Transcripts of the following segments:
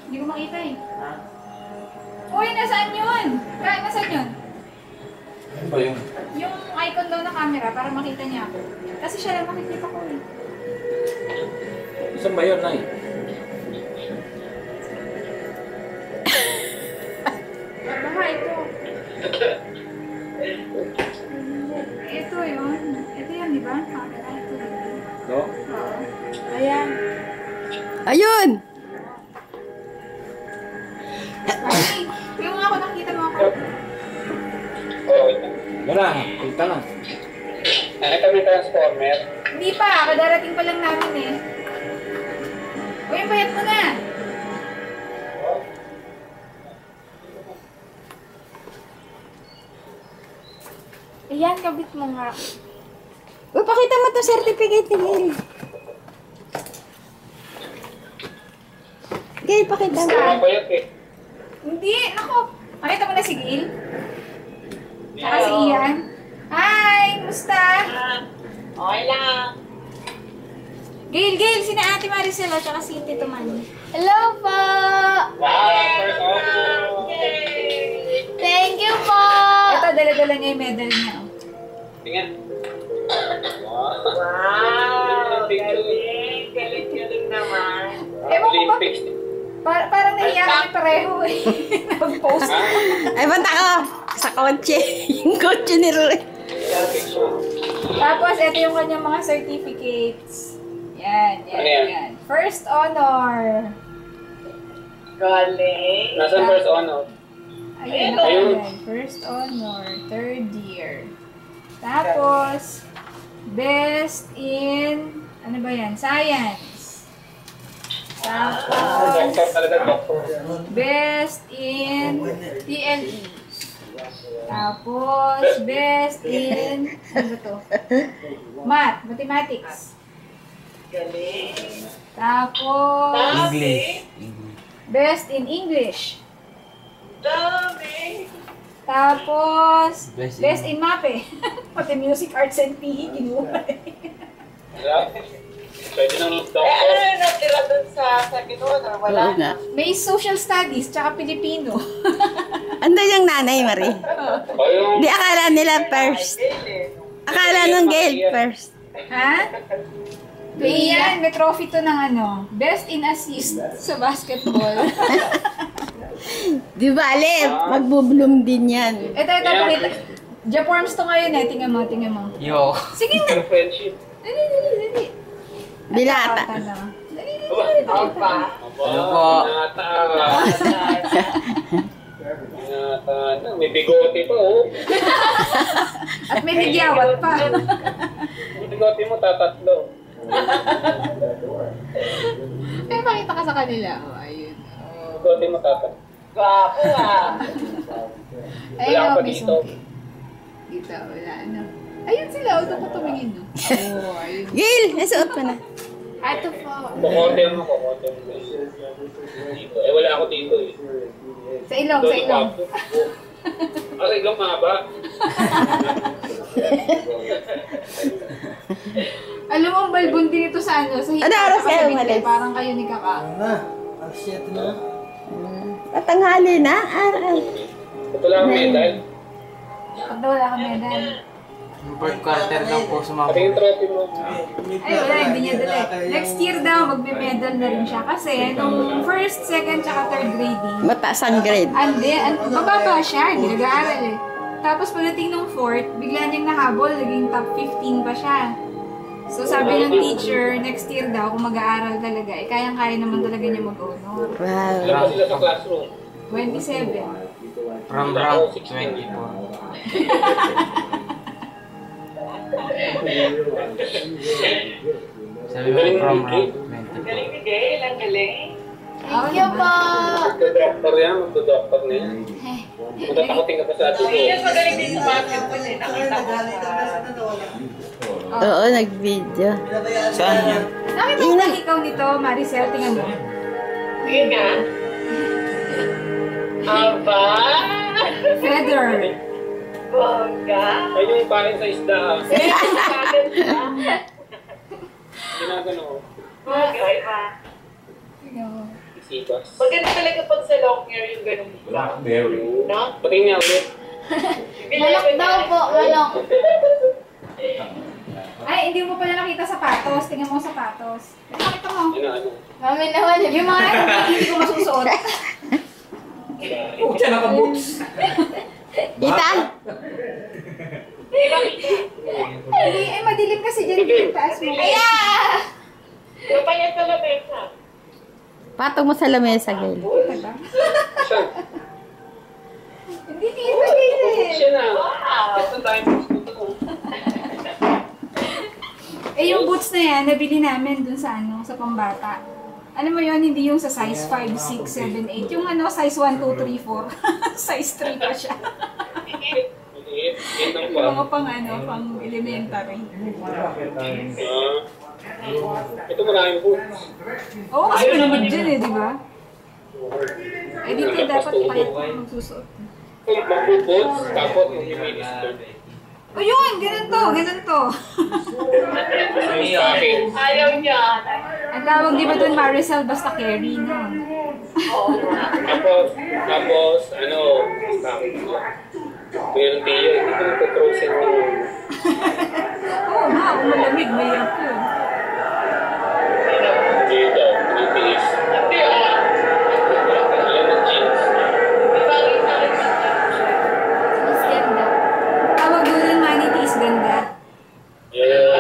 Hindi ko makita eh. Uy, nasaan yun? Kaya, nasaan yun? Ano ba yun? Yung icon daw na camera para makita niya ako. Kasi siya lang makikita ko eh. Saan ba yun, Nay? Baka ito. Ito yun. Ito yan, di ba? Camera. Ito yun. No? Oo. Ayan. Ayun! Ay, yung ako nakita mo ako. Wala, kita na. Nakita mo yung transformer? Hindi pa, kadarating pa lang namin eh. Uy, bayat mo na. Ayan, kabit mo nga. Uy, pakita mo to certificate ni Gail. Gail, pakita mo. Ano ba yun eh? Hindi, nako. Makita mo na si Gail? Saka si Ian. Hi, musta? Okay lang. Gail, sina Ate Maricel at saka si Tito Manny. Hello po! Wow, first honor! Thank you po! Ito, dala-dala niya yung medal niya. Oh. Tingnan. Wow! Galing naman. Ewan ko ba, Olympics. parang nahiya kami pareho eh. Nag-post. Ay, banta ka! Sa kotse. Yung kotse ni Roy. Tapos, ito yung kanyang mga certificates. Yan. Ano yan? First honor. Galing. Nasaan first honor? Ayun, Ayun. nakalagay. First honor, third year. Tapos, best in, ano ba yan? Science. Tapos, Doktor talaga, doktor. best in TLE. Tapos, best in, ano ba to? Mathematics. Galing. Tapos, Dami. best in English. Dami. Tapos, Best best in MAPE. Pati music, arts, and PE, kinuha. Pwede nang Ano doktor. yung natira dun sa second honor? Wala Oo nga. na. May social studies, tsaka Pilipino. Ando yung nanay, Marie. O yung... Di akala nila first. Akala nung Gail first. Ha? Iyan, may trophy to ng ano, best in assist sa basketball. Di ba, Ale? Magbo-bloom din yan. Ito, pakita. Japorms to ngayon eh, tingnan mo. Yo. Sige na. Friendship. Dali. Binata. Dali. Ako pa. Ano po? Binata. May bigote pa, oh. At may nagyawat pa. Yung bigote mo, tatatlo. Eh, pakita ka sa kanila. Oh, ayun. Bigote mo, tatatlo. Gwapo ah. Ayun, Wala pa may dito. suki. Dito, wala ano. Ayun sila, doon ko tumingin, no? Oh, ayun. Gail, nasuot mo na. Ato po. Kukote mo. Dito. Eh, wala ako dito eh. Sa ilong. Sa ilong mahaba. Alam mo, ang balbon din ito sa ano, sa Ano oras kayo sa umalis? parang kayo ni Kaka. Tatanghali na? Ito lang ang medal. Pag wala kang medal. Bird quarter daw po sa mga... Pati yung trophy mo. Ay, wala, hindi niya dala. Next year daw, magme-medal na rin siya. Kasi, nung first, second, tsaka third grading, Mataas ang grade. mababa siya, hindi nag-aaral eh. Tapos pagdating nung fourth, bigla niyang nahabol, naging top 15 pa siya. So sabi ng teacher, next year daw, kung mag-aaral talaga, eh kayang-kaya naman talaga niya mag-honor. Wow. Ilan pa sila sa classroom? 27. From rank 24. Sabi mo from rank 24. Galing ni Gail, ang galing. Thank you po! Magdo-doctor yan, magdo-doctor na yan. Matatakotin ka pa sa atin ko. Yan, magaling din sa basketball eh. Nakita ko sa... Oo, nag-video. Saan yan? Nakita mo ba ikaw nito, Maricel? Tingnan mo. Sige nga. Aba! Feather. Bongga! Ay, yung pain sa isda ah. Eh, kagad siya. Ginagano. Bagay pa. Tingnan mo. Sibas. Maganda talaga pag sa long hair yung ganun. Blackberry. No? Patingin niya ulit. Malok daw po, malok. Ay, hindi mo pala nakita sapatos. Tingnan mo sapatos. Nakita mo. Ano? Mami naman. Yung mga hindi ko masusuot. Oh, siya naka-boots. Kita? Hindi, eh, madilim kasi dyan yung taas mo. Kaya! Yung panyat sa lamesa. Patong mo sa lamesa, Gail. Diba? Siya. Hindi kita, Gail. Siya na. Wow! Ito tayo. Eh, yung boots na yan, nabili namin dun sa ano, sa pambata. Ano mo yun, hindi yung sa size 5, 6, 7, 8. Yung ano, size 1, 2, 3, 4. Size 3 pa siya. Yan ang Yung mga pang ano, pang elementary. Ito maraming boots. Oo, kasi malamig dyan eh, di ba? Eh, dito dapat payat mo magsusuot. Kung mag-boots, tapos mag-mini-skirt. O yun, ganun to. Ayaw niya. Ang tawag di ba doon, Marisol, basta carry, no? Oo nga. Tapos, ano, meron tayo, hindi ko nagtutrosen mo. Oo nga, kung malamig, mahirap yun. Dito, pinitiis. Hindi ah. Alam ng jeans. Bagay sa akin sa Mas ganda. Tawag doon ng manity is ganda. Yeah.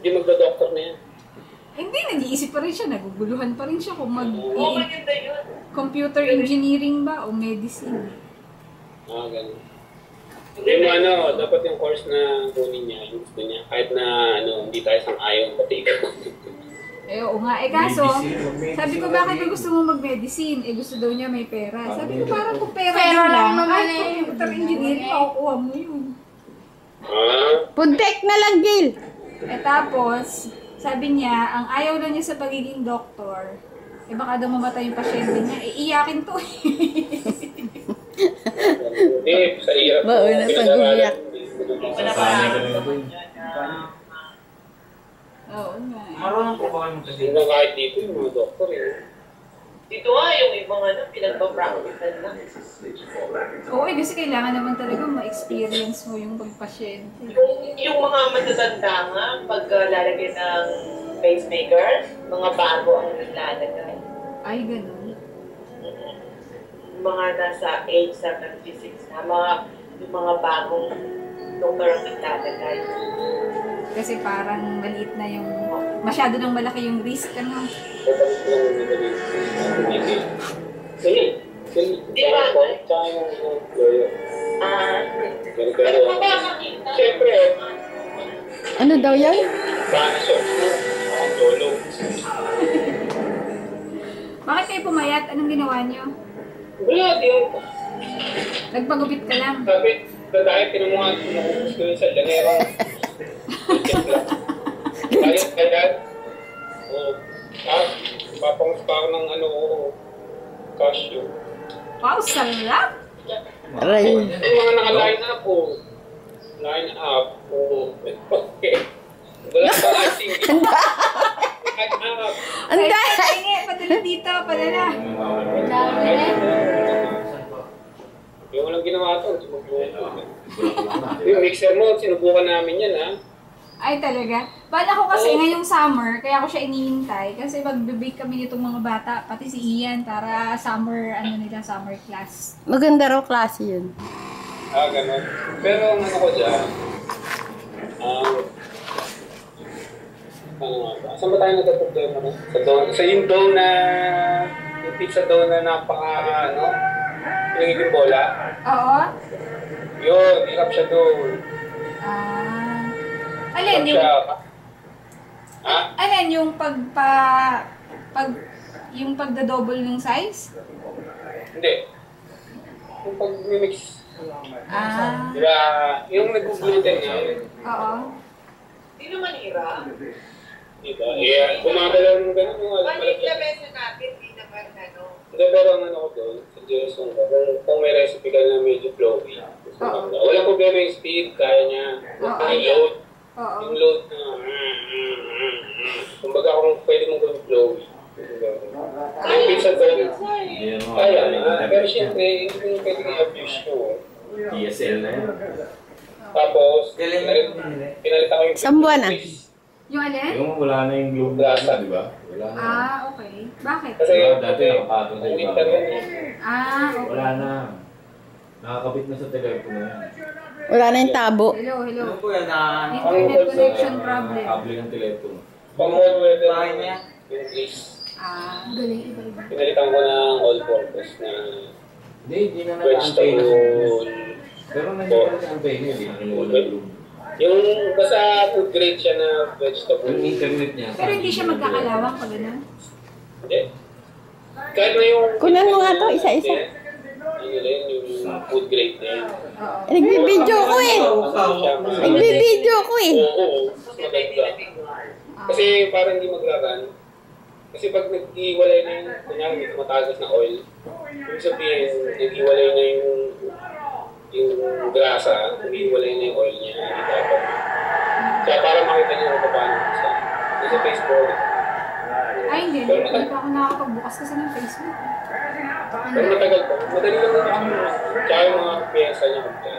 Hindi magda-doctor na yan. Hindi, nag-iisip pa rin siya, naguguluhan pa rin siya kung Oo, maganda yun. computer engineering ba o medicine. Ganun. Yung ano, dapat yung course na kunin niya, yung gusto niya. Kahit na, ano, hindi tayo sang-ayon, pati ikaw. Eh, oo nga. Eh, kaso, sabi ko, bakit ba gusto mo mag-medicine? Eh, gusto daw niya may pera. Sabi ko, parang kung pera lang naman eh. Computer engineering, makukuha mo yun. Puntek na lang, Gail. Eh, tapos, sabi niya, ang ayaw daw niya sa pagiging doktor, eh, baka daw mamatay yung pasyente niya. Eh, iyakin to eh. Hindi, sa hirap. Mauna pag umiyak. Oo nga. Marunong po ba kayo magsasabi? Hanggang kahit dito yung mga doktor eh. Dito nga yung ibang ano, pinagpa-practical lang. Oo, eh, kasi kailangan naman talaga ma-experience mo yung pagpasyente. Yung mga matatanda nga, pag lalagyan ng pacemaker, mga bago ang nilalagay. Ay, ganun. Yung mga nasa age 76 na, yung mga bagong doktor ang nilalagay. Kasi parang maliit na yung, masyado nang malaki yung risk, ano. Di ba? Tsaka yung lawyer. Ganun. Siyempre, Ano daw yan? baso. Ang lolo. Bakit kayo pumayat? Anong ginawa niyo? Wala, di ako. Nagpagupit ka lang. Sabi, dahil tinumuhan ko na gusto yun sa lanerang. Kaya, papangus pa ako ng ano, cashew. Wow, sarap! Aray. Yung mga naka-line up po. Line up po. Okay. Wala pa acting. Line up. Ang dahil. Sige, padala dito, padala. Yung walang ginawa ito, yung mixer mo, sinubukan namin yan, ha? Ay, talaga. Bala ko kasi ngayong summer, kaya ako siya inihintay. Kasi mag-bake kami nitong mga bata, pati si Ian, para summer, summer class. Maganda raw klase yun. Ganun. Pero ang ano ko dyan, ano nga ba? Saan ba tayo nagka-problema na? Sa yung dough na, yung pizza dough na napaka, pinangipin bola. Oo? Yun, hirap siya doon. Alin, yung... Alin, yung yung pagda-double ng size? Hindi. Yung pag-mix. Diba, yung nag-gluten nga. oo. Hindi naman hirap. Diba? Eh, gumagalaw ng gano'n. Maliit na beso natin, hindi naman ano. Hindi, pero ang ano ko doon, suggestion ko, kung may recipe ka na medyo flowy, walang problema yung speed, kaya niya. Yung load. Oo. Yung load na, Kumbaga kung pwede mong gawin flowy. Yung pizza ko, kaya na. Pero siyempre, hindi mo pwede i-abuse ko. DSL na yun. Tapos, Kailan pinalitan ko yung Isang buwan na. Yung alin? Yung wala na yung globe na, di ba? Wala na. Okay. Bakit? Kasi Dati nakapatong sa iba. winter yan eh. Okay. Wala na. Nakakabit na sa telepono yan. Wala na yung tabo. Hello. Ano po yan na... Internet connection problem. Kable ng telepono. Pang hot weather, Bahay niya. yung place. Galing. Iba-iba. Pinalitan ko ng all-purpose na Hindi na nag-antay na. vegetable. Pero nandiyan pa rin sa antay niya, hindi na kinuha ng globe. Yung basta food grade siya na vegetable. Yung internet niya. Pero hindi siya magkakalawang pag gano'n. Hindi. Kahit na yung... Kunan mo nga to, isa-isa. Ano rin, yung food grade na yun. Nagbibideo ko eh. Nagbibideo ko eh. Oo, mas maganda. Kasi parang hindi magraran. Kasi pag nag-iwalay na yung, kunyari may tumatagas na oil, ibig sabihin, nag-iwalay na yung grasa, nag-iwalay na yung oil niya. Hindi dapat. Kaya para makita niyo kung paano sa Facebook. Ay, hindi. Hindi pa ako nakakapagbukas kasi ng Facebook. Pero matagal po. Madali lang naman. Tsaka yung mga pyesa niya. Okay.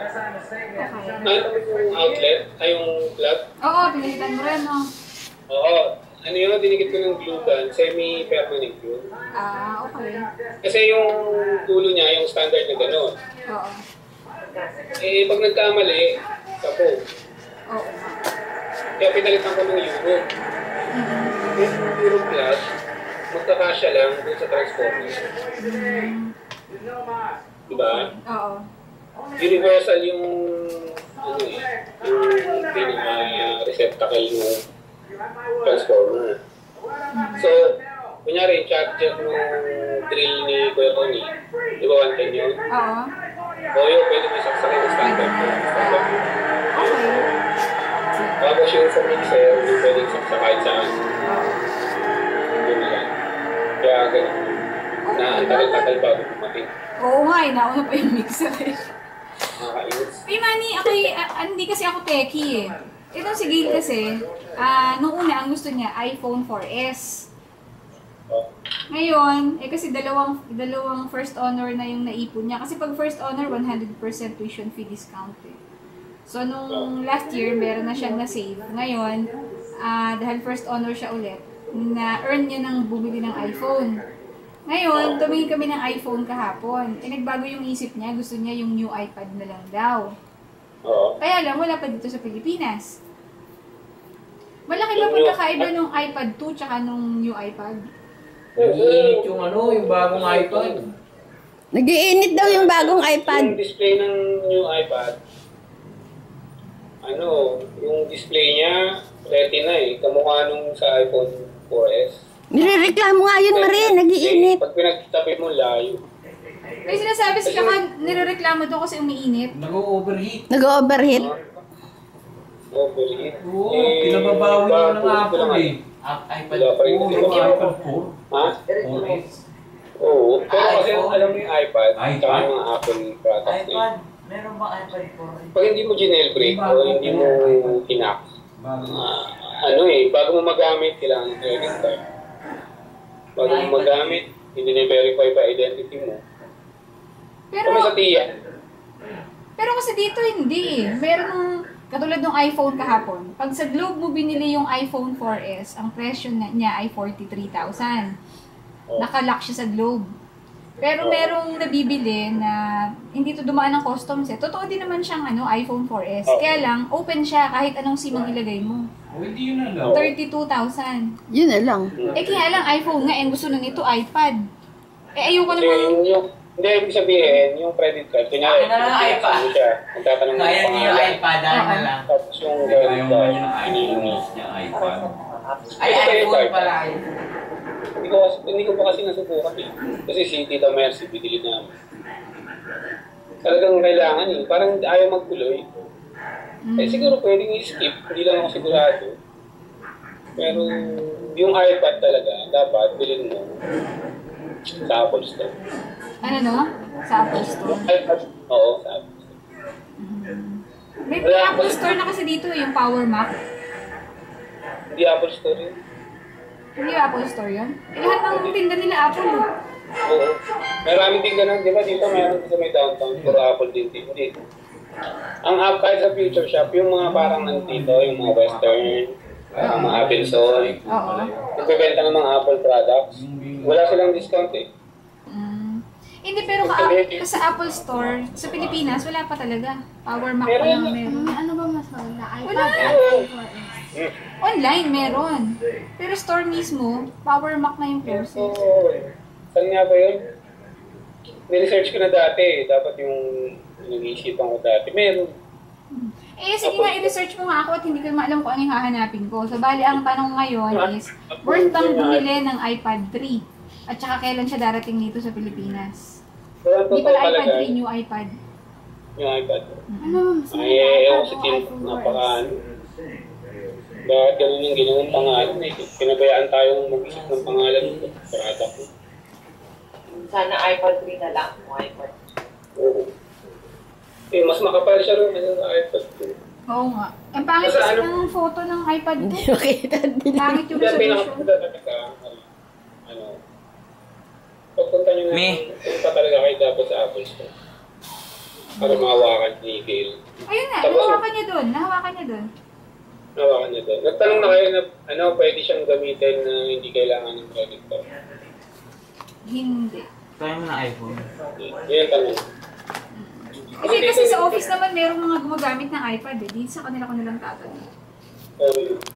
Nakita mo yung outlet, ay yung plug. Oo, pinalitan mo rin, no? Oo. Ano yun, dinikit ko ng glue gun, semi-permanent yun. Okay. Kasi yung dulo niya, yung standard na gano'n. Oo. Eh, pag nagkamali, kapo. Oo. Kaya pinalitan ko ng Euro. Yung Euro Plus, magkakasya lang dun sa transformer. Diba? Oo. Universal yung ano eh, yung pinaka-receptacle ng transformer. So, kunyari, yung charger ng drill ni Kuya Tony, di ba 110 yun? Oo. O yun, pwede mo saksakin ng standard yun. Okay. Tapos yung sa mixer, yung pwedeng saksakay saan. Yun na lang. Kaya ganun. Na ang tagal-tagal bago dumating. Oo nga, nauna pa yung mixer eh. Nakakainis. Ay, Manny, hindi kasi ako techie eh. Itong si Gail kasi, nung una, ang gusto niya, iPhone 4S. Ngayon, kasi dalawang first honor na yung naipon niya. Kasi pag first honor, 100% tuition fee discount eh. So, nung last year, meron na siyang na-save. Ngayon, dahil first honor siya ulit, na-earn niya ng bumili ng iPhone. Ngayon, tumingin kami ng iPhone kahapon. Nagbago yung isip niya, gusto niya yung new iPad na lang daw. Oo. Kaya lang, wala pa dito sa Pilipinas. Malaki ba pagkakaiba nung iPad 2 tsaka nung new iPad? Nag-iinit yung yung bagong iPad. Nag-iinit daw yung bagong Yung iPad. display ng new iPad, yung display niya, retina eh. Kamukha nung sa iPhone 4S. Nirereklamo nga yun, Marie. Nag-iinit. Pag pinagtapit mo, layo. May sinasabi si Kaka, nirereklamo daw kasi umiinit. Nag-overheat. Nag-overheat. Overheat. Oo, pinababawi mo ng Apple eh. iPad Wala pa rin. 4, yung iPad 4. Ha? 4S. Oo. Pero kasi iPhone. alam mo yung iPad, iPad? tsaka yung mga Apple products na yun. Meron ba iPad 4? Pag hindi mo ginelbreak o hindi mo kinak, bago mo magamit, kailangan ng credit card. Bago mo magamit, hindi na-verify pa identity mo. Pero, Kami sa tiya. pero kasi dito hindi eh. Meron katulad ng iPhone kahapon. Pag sa Globe mo binili yung iPhone 4S, ang presyo niya ay 43,000. Nakalock siya sa Globe. Pero merong nabibili na hindi to dumaan ng customs eh. Totoo din naman siyang iPhone 4S. Kaya lang, open siya kahit anong SIM ang ilagay mo. Hindi yun na lang. 32,000. Yun na lang. Kaya lang iPhone nga, gusto na nito iPad. Ayoko namang... Hindi, ibig sabihin, yung credit card, kunyari, Akin na lang iPad. siya, magtatanong mo Kaya yung niya yung pangalan. iPad, dahil na lang. Tapos yung Ayaw credit mo card, niya ng iPhone niya, iPad. Ay, iPhone pala. Hindi ko pa kasi nasubukan eh. Kasi si Tita Mercy, bigilid namin. Talagang kailangan eh. Parang ayaw magtuloy. Eh siguro pwedeng i-skip. Hindi lang ako sigurado. Pero yung iPad talaga, dapat bilhin mo sa Apple Store. Sa Apple Store. iPad, oo, sa Apple Store. May Apple Store na kasi dito yung Power Mac. Hindi Apple Store yun. Hindi Apple Store yun? Eh, lahat ng tinda nila Apple eh. Oo. Maraming din ganun, di ba? Dito meron sa may downtown, puro Apple din dito. Ang app kahit sa Future Shop, yung mga parang nandito, yung mga Western, parang mga Appleson, Oo. nagbebenta ng mga Apple products, wala silang discount eh. Hindi, pero sa Apple Store, sa Pilipinas, wala pa talaga. Power Mac pa lang meron. Ano ba mas wala? Wala. Online, meron. Pero store mismo, Power Mac na yung process. Saan nga ba yun? Niresearch ko na dati, dapat yung nag-iisipan ko dati. Meron. Eh, sige nga, i-research mo nga ako at hindi ko maalam kung ano yung hahanapin ko. So, bali, ang tanong ngayon is, worth bang bumili ng iPad 3? At saka kailan siya darating dito sa Pilipinas? Hindi pala iPad 3, new iPad. Yung iPad. Ano ba mas wala? Ay, ako si Tim, napaka-ano. Bakit ganun yung ginawang pangalan eh? Pinabayaan tayong mag-isip ng pangalan ng product. Sana iPad 3 na lang. iPad. Oo. Eh, mas makapal siya rin sa iPad 2. Oo nga. Ang pangit Basta kasi ano- ng photo ng iPad ko. Hindi makita nila. Pangit yung Kaya resolution. pinakapagda talaga, pagpunta nyo na, punta talaga kayo dapat sa Apple Store. Para mahawakan ni Gail. Ayun nga, Tapos- nahawakan niya doon. Nahawakan niya doon. Nahawakan niya doon. Nagtanong na kayo na pwede siyang gamitin na hindi kailangan ng credit card. Hindi. Kaya mo na iPhone. Yun ang tanong. Kasi sa office naman, merong mga gumagamit ng iPad eh. Di sa kanila ko nilang tatanong. So,